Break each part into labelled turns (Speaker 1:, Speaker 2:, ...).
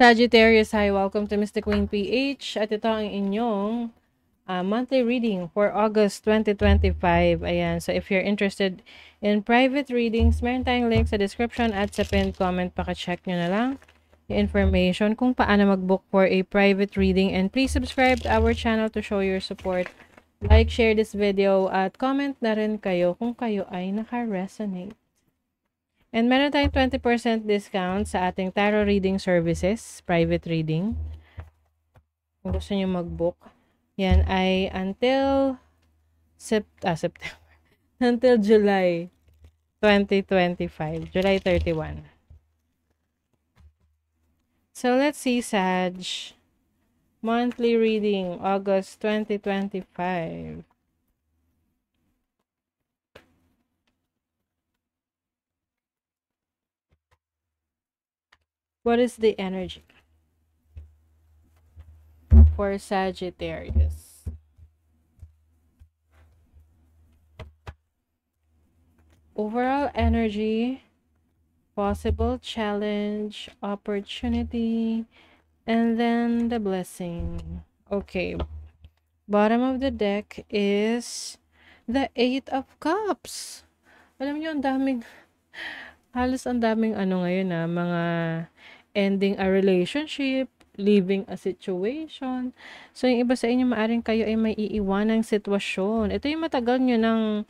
Speaker 1: Sagittarius, hi, welcome to Mystic Queen PH. At ito ang inyong monthly reading for August 2025. Ayan, so if you're interested in private readings, meron tayong link sa description at sa pinned comment. Paka-check nyo na lang yung information kung paano mag-book for a private reading. And please subscribe to our channel to show your support. Like, share this video, at comment na rin kayo kung kayo ay naka-resonate. And meron tayong 20% discount sa ating tarot reading services, private reading. Kung gusto nyo mag-book, yan ay until September, until July 2025, July 31. So let's see, Sag, monthly reading, August 2025. What is the energy for Sagittarius? Overall energy, possible challenge, opportunity, and then the blessing. Okay. Bottom of the deck is the Eight of Cups. Alam niyo, halos ang daming ngayon mga ending a relationship, leaving a situation. So, yung iba sa inyo, maaring kayo ay may iiwanang sitwasyon. Ito yung matagal nyo ng,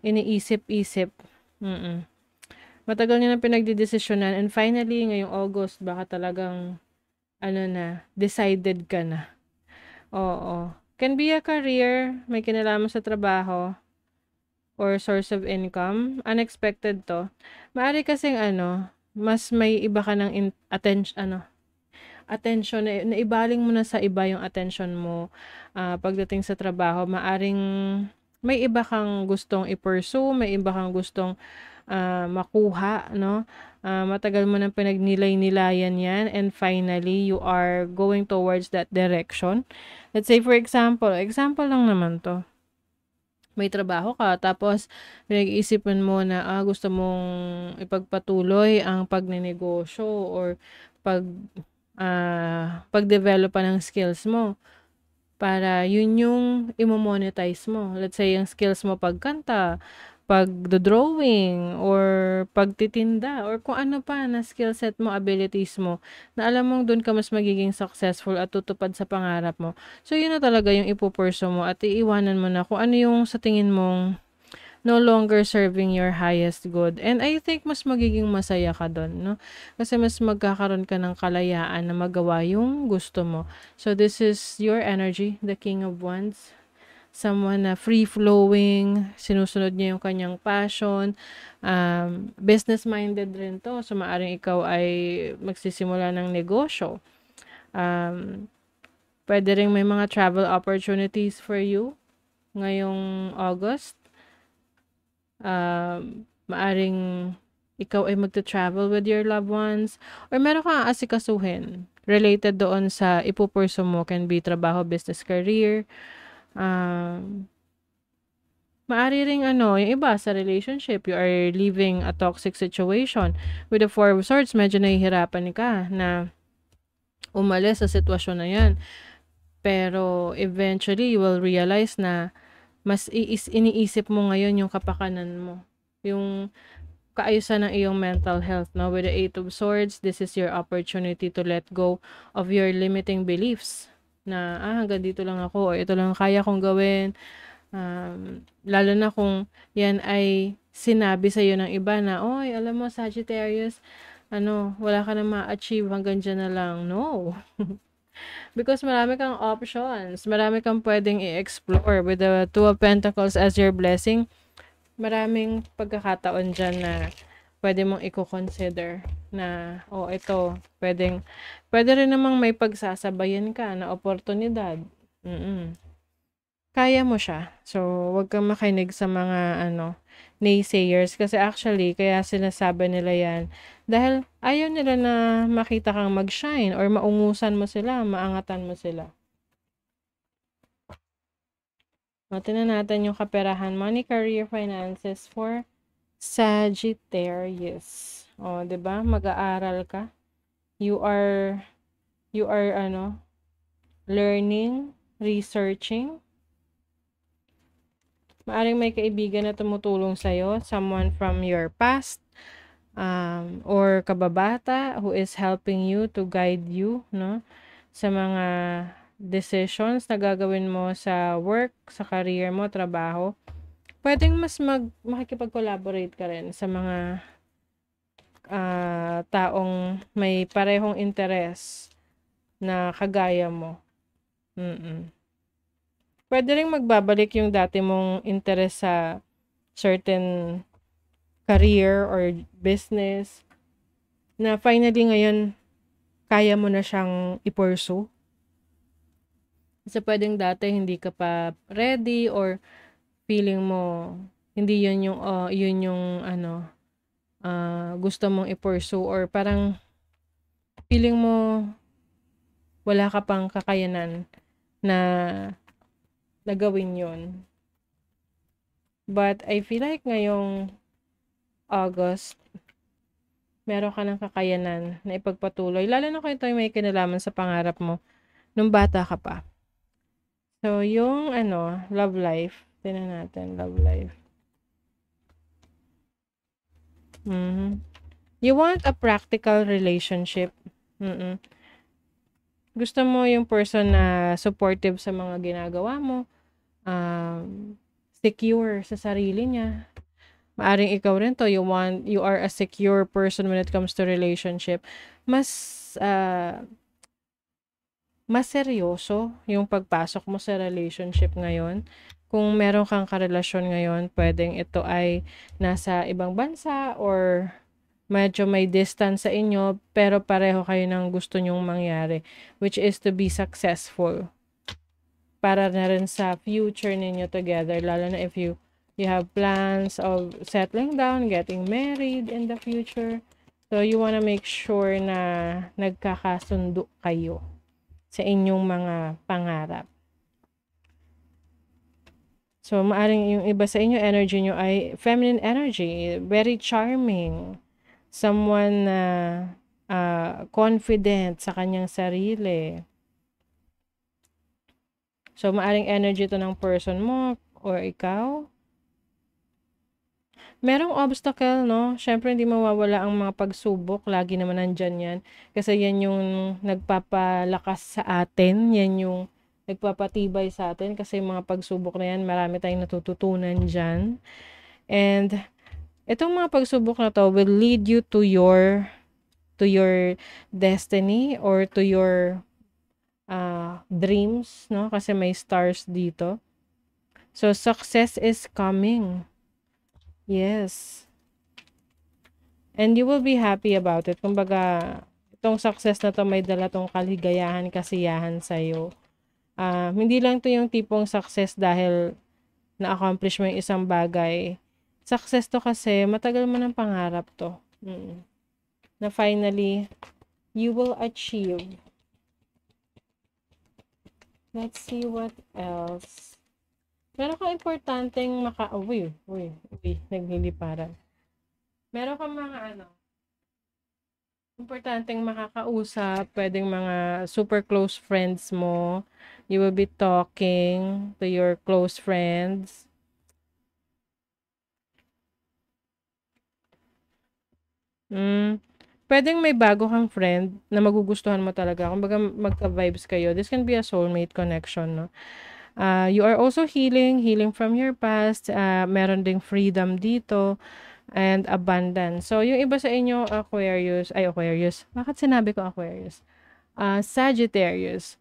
Speaker 1: iniisip-isip. Matagal nyo nang pinagdidesisyonan. And finally, ngayong August, baka talagang, decided ka na. Oo. Can be a career, may kinalaman sa trabaho, or source of income. Unexpected to. Maari kasing mas may iba ka ng attention na ibaling mo na sa iba yung attention mo pagdating sa trabaho. Maaring may iba kang gustong i-pursue, may iba kang gustong makuha, no? Matagal mo nang pinagnilay-nilayan yan, and finally, you are going towards that direction. Let's say, for example lang naman to. May trabaho ka, tapos pinag-iisipan mo na gusto mong ipagpatuloy ang pagnenegosyo or pag-develop pa ng skills mo para yun yung imo-monetize mo. Let's say, yung skills mo pagkanta, pag-drawing, or pagtitinda, or kung ano pa na skill set mo, abilities mo, na alam mong doon ka mas magiging successful at tutupad sa pangarap mo. So, yun na talaga yung ipupurso mo at iiwanan mo na kung ano yung sa tingin mong no longer serving your highest good. And I think mas magiging masaya ka doon, no? Kasi mas magkakaroon ka ng kalayaan na magawa yung gusto mo. So, this is your energy, the King of Wands. Someone na free-flowing, sinusunod niya yung kanyang passion, business-minded rin to. So, maaring ikaw ay magsisimula ng negosyo. Pwede rin may mga travel opportunities for you ngayong August. Maaring ikaw ay magta-travel with your loved ones, or meron kang asikasuhin related doon sa ipupurso mo. Can be trabaho, business, career. Maari ring yung iba sa relationship, you are leaving a toxic situation. With the Four of Swords, medyo nahihirapan ka na umalis sa sitwasyon na yan. Pero eventually, you will realize na mas iniisip mo ngayon yung kapakanan mo. Yung kaayusan ng iyong mental health, no? With the Eight of Swords, this is your opportunity to let go of your limiting beliefs. Na, hanggang dito lang ako, o ito lang kaya kong gawin. Lalo na kung yan ay sinabi sa'yo ng iba na, oy, alam mo, Sagittarius, wala ka na ma-achieve, hanggang dyan na lang. No. Because marami kang options. Marami kang pwedeng i-explore. With the Two of Pentacles as your blessing, maraming pagkakataon dyan na pwede mong i-consider na, ito, pwede rin namang may pagsasabayan ka na oportunidad. Kaya mo siya. So, wag kang makinig sa mga, naysayers. Kasi actually, kaya sinasabi nila yan, dahil ayaw nila na makita kang mag-shine or maungusan mo sila, maangatan mo sila. Tingnan natin yung kaperahan, money, career, finances for Sagittarius. 'Di ba? Mag-aaral ka. You are, learning, researching. Maaring may kaibigan na tumutulong sa'yo, someone from your past, or kababata who is helping you to guide you, no? Sa mga decisions na gagawin mo sa work, sa career mo, trabaho. Pwedeng mas makikipag-collaborate ka rin sa mga taong may parehong interes na kagaya mo. Pwede ring magbabalik yung dati mong interest sa certain career or business na finally ngayon kaya mo na siyang i-pursue. Kasi pwedeng dati hindi ka pa ready or feeling mo hindi yun yung gusto mong i-pursue or parang feeling mo wala ka pang kakayanan na gawin yun. But I feel like ngayong August, meron ka ng kakayanan na ipagpatuloy. Lalo na kung ito may kinalaman sa pangarap mo nung bata ka pa. So, yung love life. Tingnan natin, love life. You want a practical relationship. Gusto mo yung person na supportive sa mga ginagawa mo. Secure sa sarili niya. Maaring ikaw rin to, you are a secure person when it comes to relationship. Mas seryoso yung pagpasok mo sa relationship ngayon. Kung meron kang karelasyon ngayon, pwedeng ito ay nasa ibang bansa or medyo may distance sa inyo, pero pareho kayo ng gusto nyong mangyari, which is to be successful. Para na rin sa future ninyo together, lalo na if you have plans of settling down, getting married in the future. So, you wanna make sure na nagkakasundo kayo sa inyong mga pangarap. So, maaring yung iba sa inyo, energy nyo ay feminine energy, very charming. Someone na confident sa kanyang sarili. So, maaring energy to ng person mo or ikaw. Merong obstacle, no? Syempre, hindi mawawala ang mga pagsubok. Lagi naman nandyan yan. Kasi yan yung nagpapalakas sa atin. Yan yung nagpapatibay sa atin. Kasi yung mga pagsubok na yan, marami tayong natututunan dyan. And, itong mga pagsubok na to will lead you to your destiny or to your dreams, no? Kasi may stars dito. So, success is coming. Yes. And you will be happy about it. Kumbaga, itong success na to may dala tong kaligayahan, kasiyahan sa'yo. Hindi lang to yung tipong success dahil na-accomplish mo yung isang bagay. Success to kasi matagal mo ng pangarap to. Na finally, you will achieve. Let's see what else. Meron kang importanteng nagliliparan. Meron kang mga importanteng makakausap, pwedeng mga super close friends mo. You will be talking to your close friends. Pwedeng may bago kang friend na magugustuhan mo talaga. Kumbaga magka-vibes kayo. This can be a soulmate connection, no? You are also healing from your past. Meron ding freedom dito and abundance. So, yung iba sa inyo, Aquarius. Bakit sinabi ko Aquarius? Sagittarius.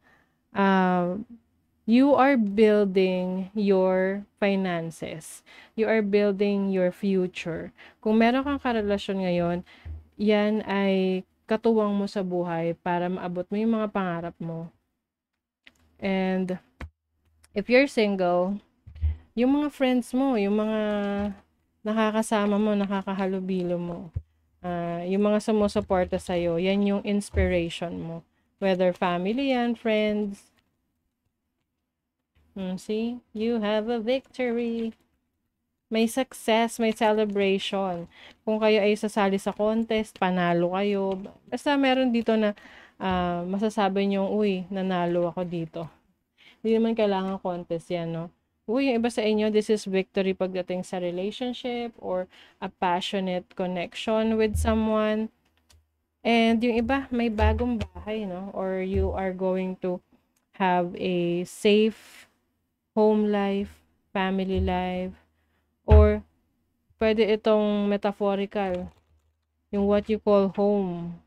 Speaker 1: You are building your finances. You are building your future. Kung meron kang karelasyon ngayon, yan ay katuwang mo sa buhay para maabot mo yung mga pangarap mo. And if you're single, yung mga friends mo, yung mga nakakasama mo, nakakahalubilo mo, yung mga sumusuporta sa'yo, yan yung inspiration mo. Whether family yan, friends. See? You have a victory. May success, may celebration. Kung kayo ay sasali sa contest, panalo kayo. Basta meron dito na masasabi niyong, uy, nanalo ako dito. Hindi naman kailangan contest yan, no? Uy, yung iba sa inyo, this is victory pagdating sa relationship or a passionate connection with someone. And yung iba, may bagong bahay, no? Or you are going to have a safe home life, family life, or pwede itong metaphorical, yung what you call home.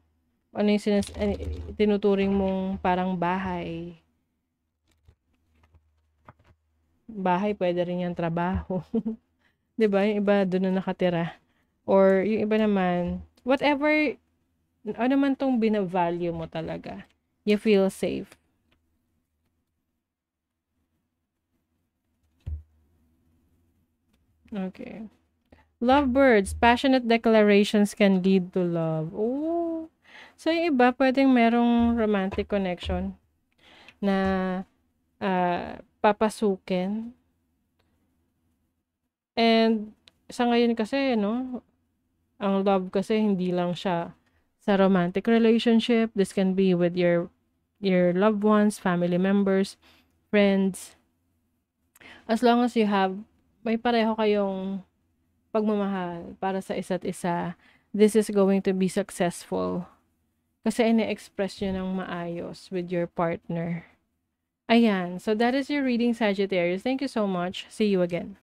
Speaker 1: Ano yung tinuturing mong parang bahay. Bahay, pwede rin yung trabaho. 'Di ba? Yung iba doon na nakatira. Or yung iba naman, whatever, ano man tong bina-value mo talaga. You feel safe. Okay. Lovebirds, passionate declarations can lead to love. Oh. So, yung iba, pwedeng merong romantic connection na papasukin. And sa ngayon kasi, no, ang love kasi hindi lang siya sa romantic relationship. This can be with your loved ones, family members, friends. As long as you have, may pareho kayong pagmamahal para sa isa't isa, this is going to be successful. Kasi ine-express nyo ng maayos with your partner. Ayan. So that is your reading, Sagittarius. Thank you so much. See you again.